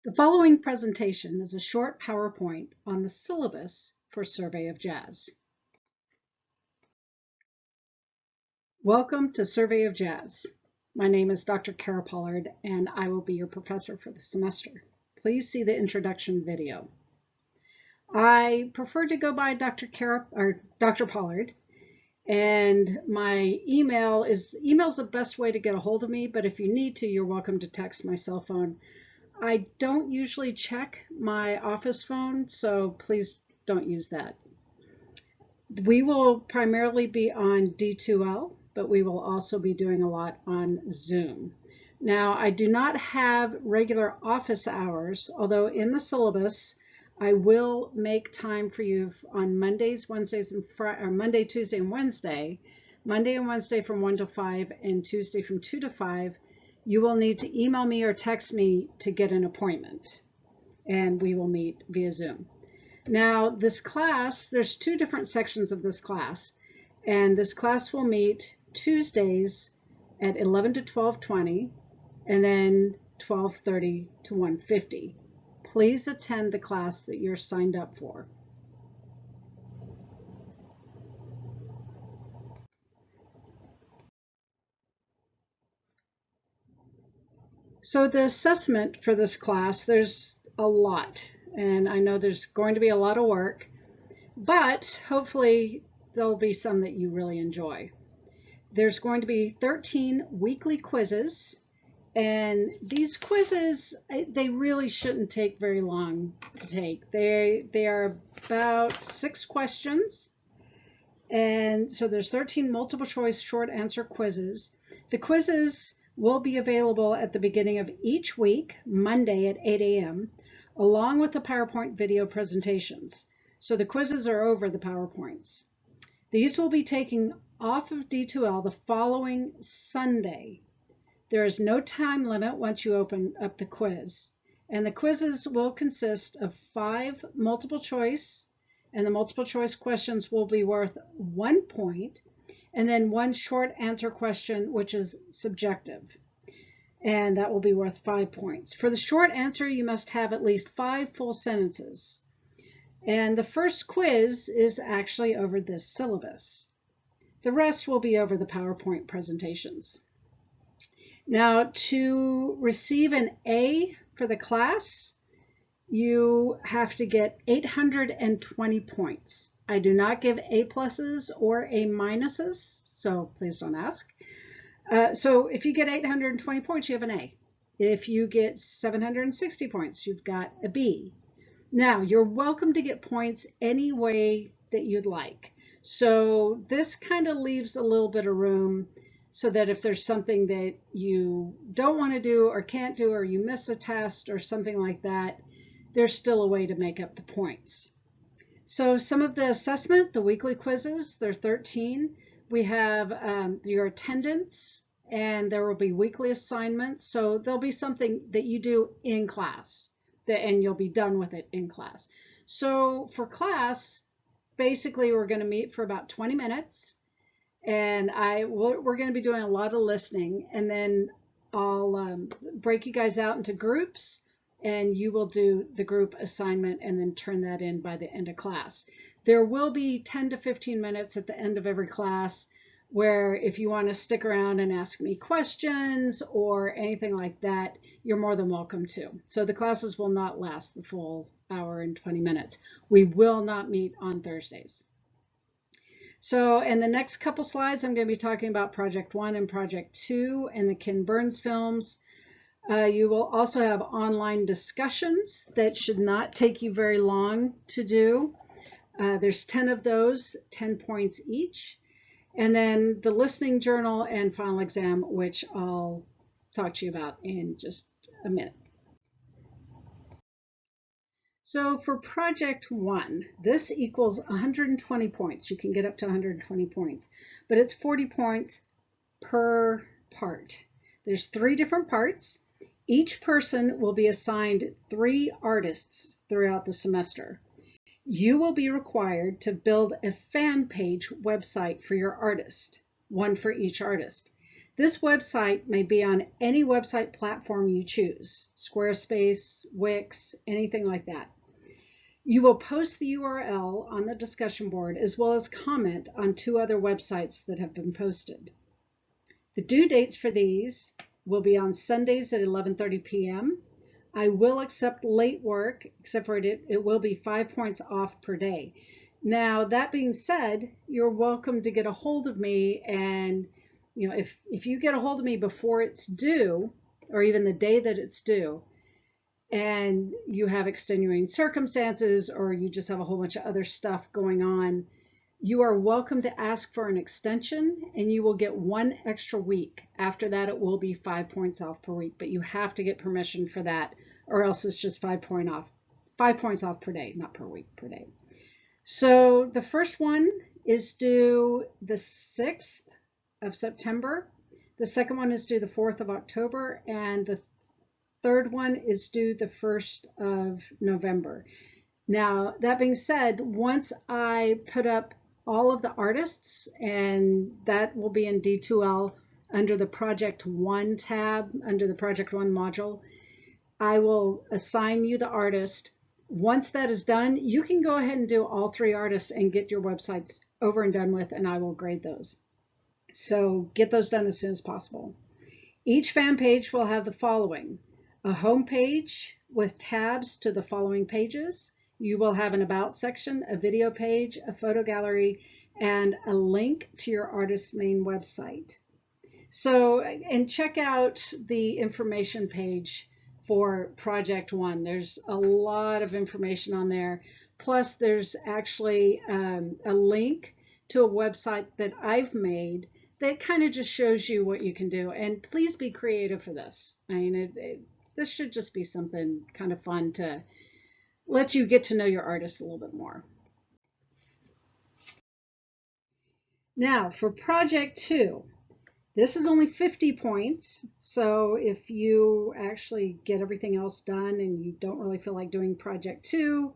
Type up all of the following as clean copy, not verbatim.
The following presentation is a short PowerPoint on the syllabus for Survey of Jazz. Welcome to Survey of Jazz. My name is Dr. Kara Pollard, and I will be your professor for the semester. Please see the introduction video. I prefer to go by Dr. Pollard, and my email's the best way to get a hold of me, but if you need to, you're welcome to text my cell phone. I don't usually check my office phone, so please don't use that. We will primarily be on D2L, but we will also be doing a lot on Zoom. Now, I do not have regular office hours, although in the syllabus, I will make time for you on Mondays, Wednesdays, and Monday, Tuesday, and Wednesday. Monday and Wednesday from 1 to 5, and Tuesday from 2 to 5. You will need to email me or text me to get an appointment, and we will meet via Zoom. Now, this class, there's two different sections of this class, and this class will meet Tuesdays at 11 to 12:20, and then 12:30 to 1:50. Please attend the class that you're signed up for. So the assessment for this class, there's a lot, and I know there's going to be a lot of work, but hopefully there'll be some that you really enjoy. There's going to be 13 weekly quizzes, and these quizzes, they really shouldn't take very long to take. They are about 6 questions, and so there's 13 multiple choice short answer quizzes. The quizzes will be available at the beginning of each week, Monday at 8 a.m., along with the PowerPoint video presentations. So the quizzes are over the PowerPoints. These will be taken off of D2L the following Sunday. There is no time limit once you open up the quiz. And the quizzes will consist of 5 multiple choice, and the multiple choice questions will be worth 1 point, and then 1 short answer question, which is subjective, and that will be worth 5 points. For the short answer, you must have at least 5 full sentences. And the first quiz is actually over this syllabus. The rest will be over the PowerPoint presentations. Now, to receive an A for the class, you have to get 820 points. I do not give A pluses or A minuses, so please don't ask. So if you get 820 points, you have an A. If you get 760 points, you've got a B. Now, you're welcome to get points any way that you'd like. So this kind of leaves a little bit of room so that if there's something that you don't want to do or can't do, or you miss a test or something like that, there's still a way to make up the points. So some of the assessment, the weekly quizzes, there are 13. We have your attendance, and there will be weekly assignments. So there'll be something that you do in class, and you'll be done with it in class. So for class, basically we're going to meet for about 20 minutes, and we're going to be doing a lot of listening, and then I'll break you guys out into groups, and you will do the group assignment and then turn that in by the end of class. There will be 10 to 15 minutes at the end of every class where if you want to stick around and ask me questions or anything like that, you're more than welcome to. So the classes will not last the full hour and 20 minutes. We will not meet on Thursdays. So in the next couple slides, I'm going to be talking about Project 1 and Project 2 and the Ken Burns films. You will also have online discussions that should not take you very long to do. There's 10 of those, 10 points each. And then the listening journal and final exam, which I'll talk to you about in just a minute. So for Project 1, this equals 120 points. You can get up to 120 points, but it's 40 points per part. There's 3 different parts. Each person will be assigned 3 artists throughout the semester. You will be required to build a fan page website for your artist, one for each artist. This website may be on any website platform you choose, Squarespace, Wix, anything like that. You will post the URL on the discussion board as well as comment on 2 other websites that have been posted. The due dates for these will be on Sundays at 11:30 p.m. I will accept late work, except for it will be 5 points off per day. Now, that being said, you're welcome to get a hold of me, and if you get a hold of me before it's due, or even the day that it's due, and you have extenuating circumstances, or you just have a whole bunch of other stuff going on, you are welcome to ask for an extension, and you will get 1 extra week. After that, it will be 5 points off per week, but you have to get permission for that, or else it's just 5 points off per day, not per week, per day. So the first one is due the 6th of September. The second one is due the 4th of October, and the third one is due the 1st of November. Now, that being said, once I put up all of the artists, and that will be in D2L under the Project 1 tab, under the Project 1 module, I will assign you the artist. Once that is done, you can go ahead and do all 3 artists and get your websites over and done with, and I will grade those. So get those done as soon as possible. Each fan page will have the following: a home page with tabs to the following pages. You will have an about section, a video page, a photo gallery, and a link to your artist's main website. So, and check out the information page for Project 1. There's a lot of information on there. Plus, there's actually a link to a website that I've made that kind of just shows you what you can do. And please be creative for this. I mean, this should just be something kind of fun to let you get to know your artist a little bit more. Now, for Project 2, this is only 50 points. So if you actually get everything else done and you don't really feel like doing Project 2,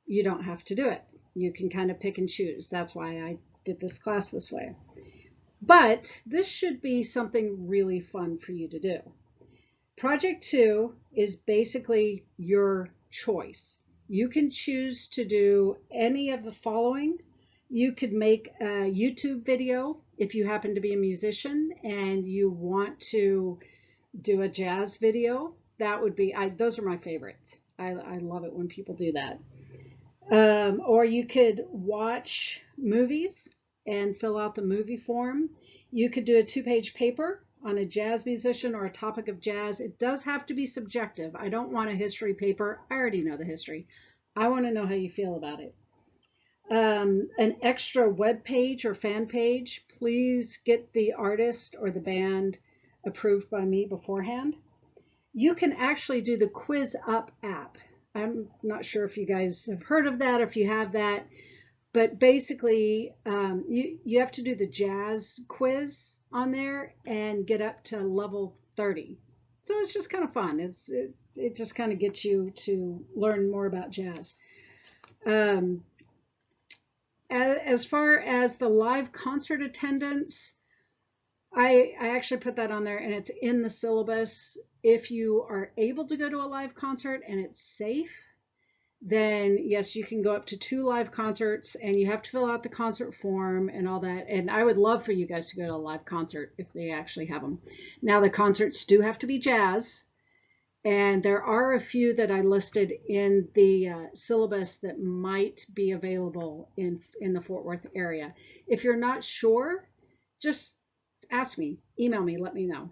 you don't have to do it. You can kind of pick and choose. That's why I did this class this way. But this should be something really fun for you to do. Project 2 is basically your choice. You can choose to do any of the following. You could make a YouTube video if you happen to be a musician and you want to do a jazz video. That would be, those are my favorites. I love it when people do that. Or you could watch movies and fill out the movie form. You could do a 2-page paper on a jazz musician or a topic of jazz. It does have to be subjective. I don't want a history paper. I already know the history. I want to know how you feel about it. An extra web page or fan page. Please get the artist or the band approved by me beforehand. You can actually do the Quiz Up app. I'm not sure if you guys have heard of that or if you have that, but basically you have to do the jazz quiz on there and get up to level 30. So it's just kind of fun. It just kind of gets you to learn more about jazz. As far as the live concert attendance, I actually put that on there and it's in the syllabus. If you are able to go to a live concert and it's safe, then yes, you can go up to 2 live concerts, and you have to fill out the concert form and all that. And I would love for you guys to go to a live concert if they actually have them. Now, the concerts do have to be jazz, and there are a few that I listed in the syllabus that might be available in the Fort Worth area. If you're not sure, just ask me, email me, let me know.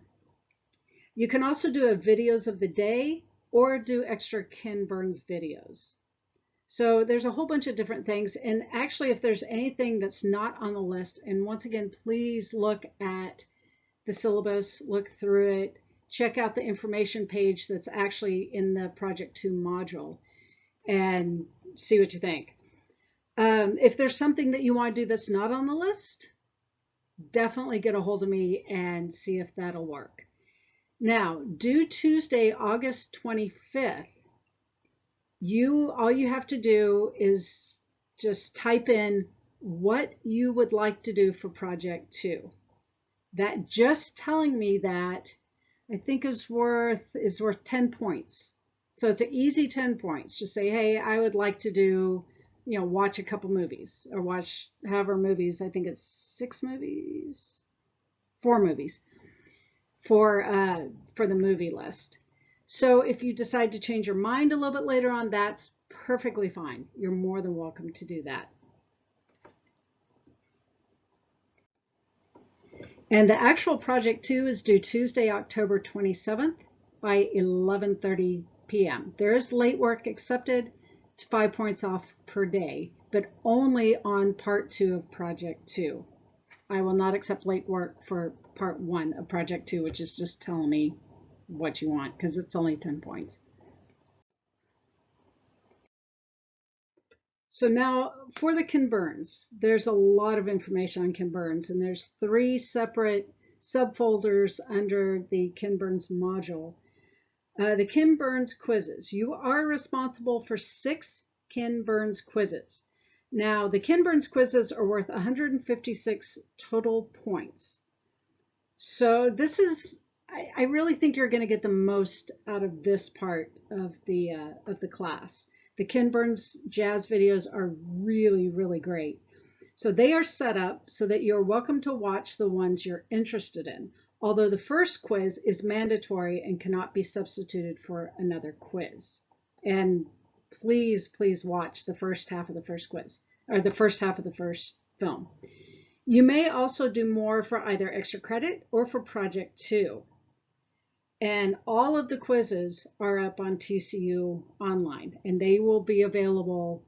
You can also do a videos of the day or do extra Ken Burns videos. So there's a whole bunch of different things. And actually, if there's anything that's not on the list, and once again, please look at the syllabus, look through it, check out the information page that's actually in the Project 2 module and see what you think. If there's something that you want to do that's not on the list, definitely get a hold of me and see if that'll work. Now, due Tuesday, August 25th, all you have to do is just type in what you would like to do for Project 2. That just telling me that I think is worth 10 points. So it's an easy 10 points. Just say, hey, I would like to do, watch a couple movies or watch however movies. I think it's 4 movies for the movie list. So if you decide to change your mind a little bit later on, that's perfectly fine. You're more than welcome to do that. And the actual project 2 is due Tuesday, October 27th by 11:30 p.m. There is late work accepted. It's 5 points off per day, but only on part 2 of project 2. I will not accept late work for part 1 of project 2, which is just telling me what you want, because it's only 10 points. So now for the Ken Burns, there's a lot of information on Ken Burns, and there's 3 separate subfolders under the Ken Burns module. The Ken Burns quizzes. You are responsible for 6 Ken Burns quizzes. Now, the Ken Burns quizzes are worth 156 total points. So this is, I really think you're going to get the most out of this part of the class. The Ken Burns jazz videos are really, really great. So they are set up so that you're welcome to watch the ones you're interested in, although the first quiz is mandatory and cannot be substituted for another quiz. And please, please watch the first half of the first quiz, or the first half of the first film. You may also do more for either extra credit or for project 2. And all of the quizzes are up on TCU online, and they will be available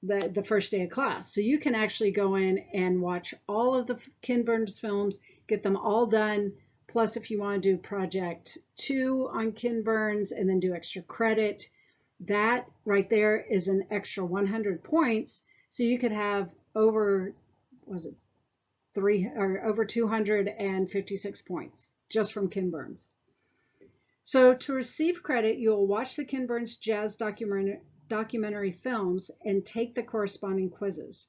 the first day of class. So you can actually go in and watch all of the Ken Burns films, get them all done. Plus, if you want to do project 2 on Ken Burns and then do extra credit, that right there is an extra 100 points. So you could have over 256 points just from Ken Burns. So to receive credit, you will watch the Ken Burns jazz documentary films and take the corresponding quizzes.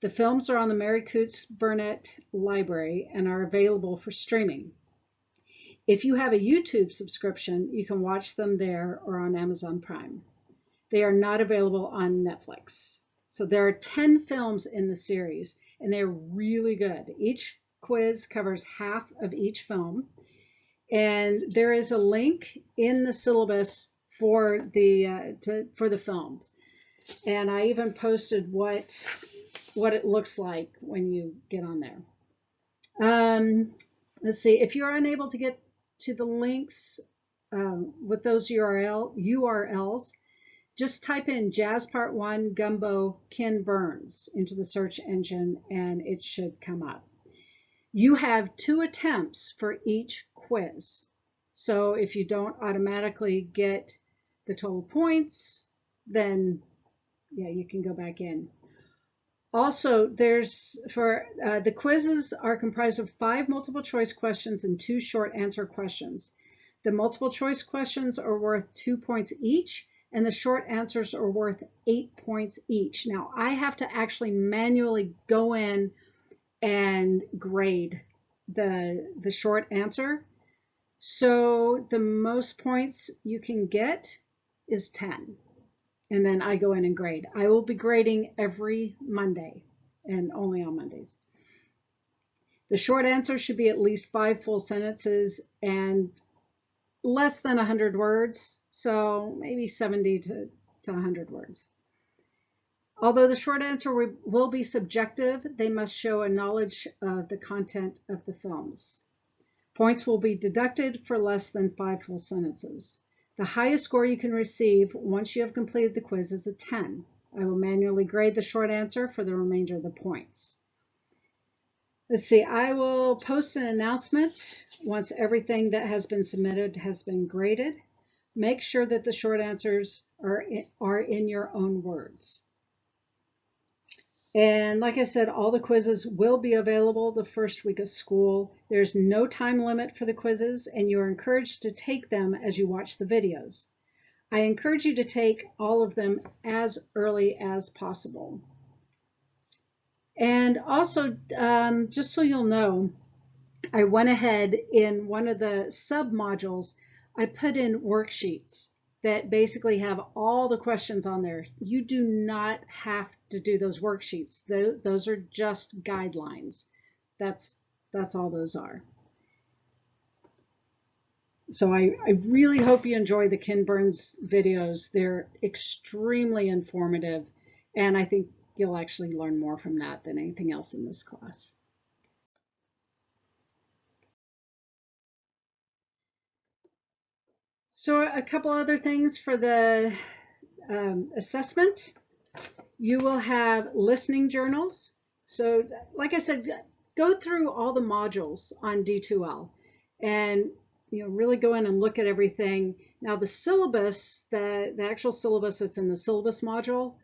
The films are on the Mary Coots Burnett Library and are available for streaming. If you have a YouTube subscription, you can watch them there or on Amazon Prime. They are not available on Netflix. So there are 10 films in the series, and they're really good. Each quiz covers half of each film. And there is a link in the syllabus for the films, and I even posted what it looks like when you get on there. Let's see, if you're unable to get to the links with those URLs, just type in Jazz Part 1 Gumbo Ken Burns into the search engine, and it should come up. You have 2 attempts for each quiz. So if you don't automatically get the total points, then yeah, you can go back in. Also, the quizzes are comprised of 5 multiple choice questions and 2 short answer questions. The multiple choice questions are worth 2 points each, and the short answers are worth 8 points each. Now, I have to actually manually go in and grade the short answer. So the most points you can get is 10. And then I go in and grade. I will be grading every Monday and only on Mondays. The short answer should be at least 5 full sentences and less than 100 words. So maybe 70 to 100 words. Although the short answer will be subjective, they must show a knowledge of the content of the films. Points will be deducted for less than 5 full sentences. The highest score you can receive once you have completed the quiz is a 10. I will manually grade the short answer for the remainder of the points. Let's see, I will post an announcement once everything that has been submitted has been graded. Make sure that the short answers are in your own words. And like I said, all the quizzes will be available the first week of school. There's no time limit for the quizzes, and you are encouraged to take them as you watch the videos. I encourage you to take all of them as early as possible. And also, just so you'll know, I went ahead in one of the sub modules, I put in worksheets that basically have all the questions on there. You do not have to do those worksheets. Those are just guidelines. That's all those are. So I really hope you enjoy the Ken Burns videos. They're extremely informative, and I think you'll actually learn more from that than anything else in this class. So a couple other things for the assessment. You will have listening journals. So like I said, go through all the modules on D2L and really go in and look at everything. Now the syllabus, the actual syllabus that's in the syllabus module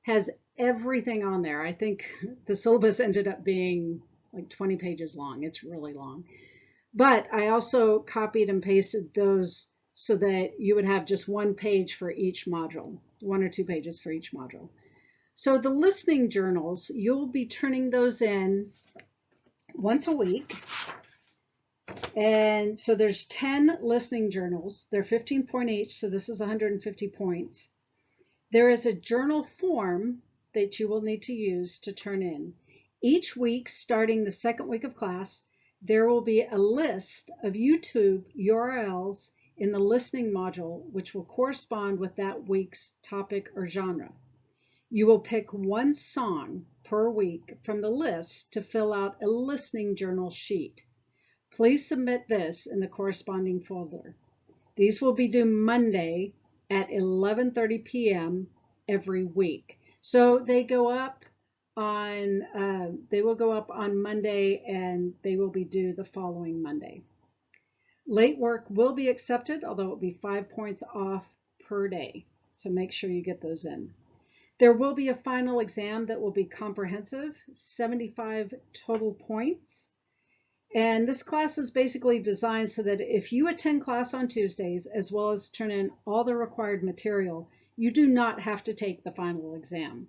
has everything on there. I think the syllabus ended up being like 20 pages long. It's really long. But I also copied and pasted those so that you would have just one page for each module, 1 or 2 pages for each module. So the listening journals, you'll be turning those in once a week. And so there's 10 listening journals. They're 15 point each, so this is 150 points. There is a journal form that you will need to use to turn in. Each week, starting the second week of class, there will be a list of YouTube URLs in the listening module, which will correspond with that week's topic or genre. You will pick one song per week from the list to fill out a listening journal sheet. Please submit this in the corresponding folder. These will be due Monday at 11:30 p.m. every week. So they go up on, they will go up on Monday and they will be due the following Monday. Late work will be accepted, although it will be 5 points off per day. So make sure you get those in. There will be a final exam that will be comprehensive, 75 total points. And this class is basically designed so that if you attend class on Tuesdays, as well as turn in all the required material, you do not have to take the final exam.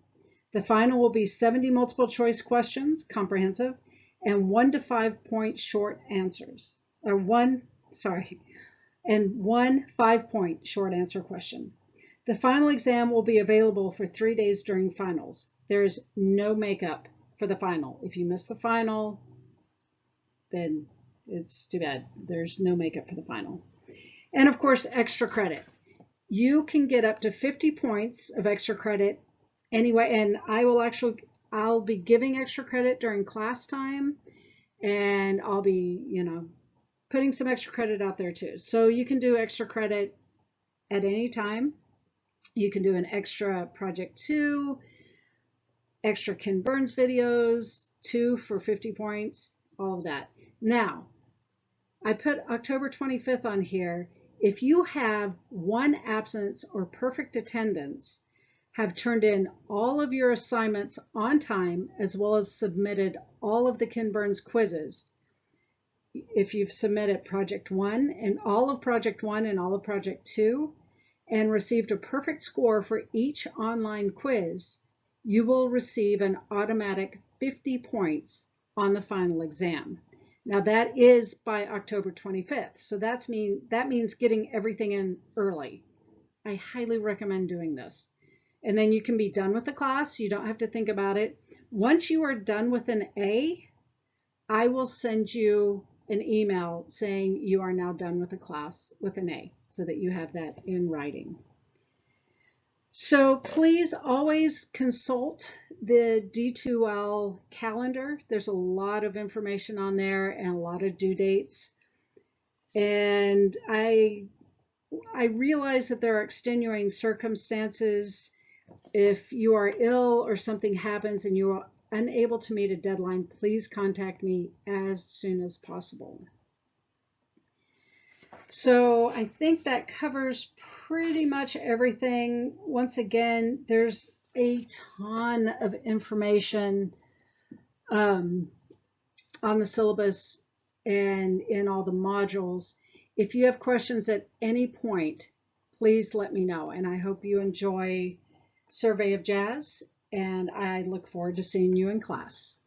The final will be 70 multiple choice questions, comprehensive, and 1 to 5 point short answers, or one 5 point short answer question. The final exam will be available for 3 days during finals. There's no makeup for the final. If you miss the final, then it's too bad. There's no makeup for the final. And of course, extra credit. You can get up to 50 points of extra credit anyway, and I'll be giving extra credit during class time, and I'll be, putting some extra credit out there too. So you can do extra credit at any time. You can do an extra project 2, extra Ken Burns videos, 2 for 50 points, all of that. Now, I put October 25th on here. If you have 1 absence or perfect attendance, have turned in all of your assignments on time, as well as submitted all of the Ken Burns quizzes, if you've submitted Project 1 and all of Project 1 and all of Project 2, and received a perfect score for each online quiz, you will receive an automatic 50 points on the final exam. Now that is by October 25th, so that means getting everything in early. I highly recommend doing this. And then you can be done with the class. You don't have to think about it. Once you are done with an A, I will send you an email saying you are now done with the class with an A, so that you have that in writing. So please always consult the D2L calendar. There's a lot of information on there and a lot of due dates. And I realize that there are extenuating circumstances. If you are ill or something happens and you are unable to meet a deadline, please contact me as soon as possible. So I think that covers pretty much everything. Once again, there's a ton of information on the syllabus and in all the modules. If you have questions at any point, please let me know. And I hope you enjoy Survey of Jazz, and I look forward to seeing you in class.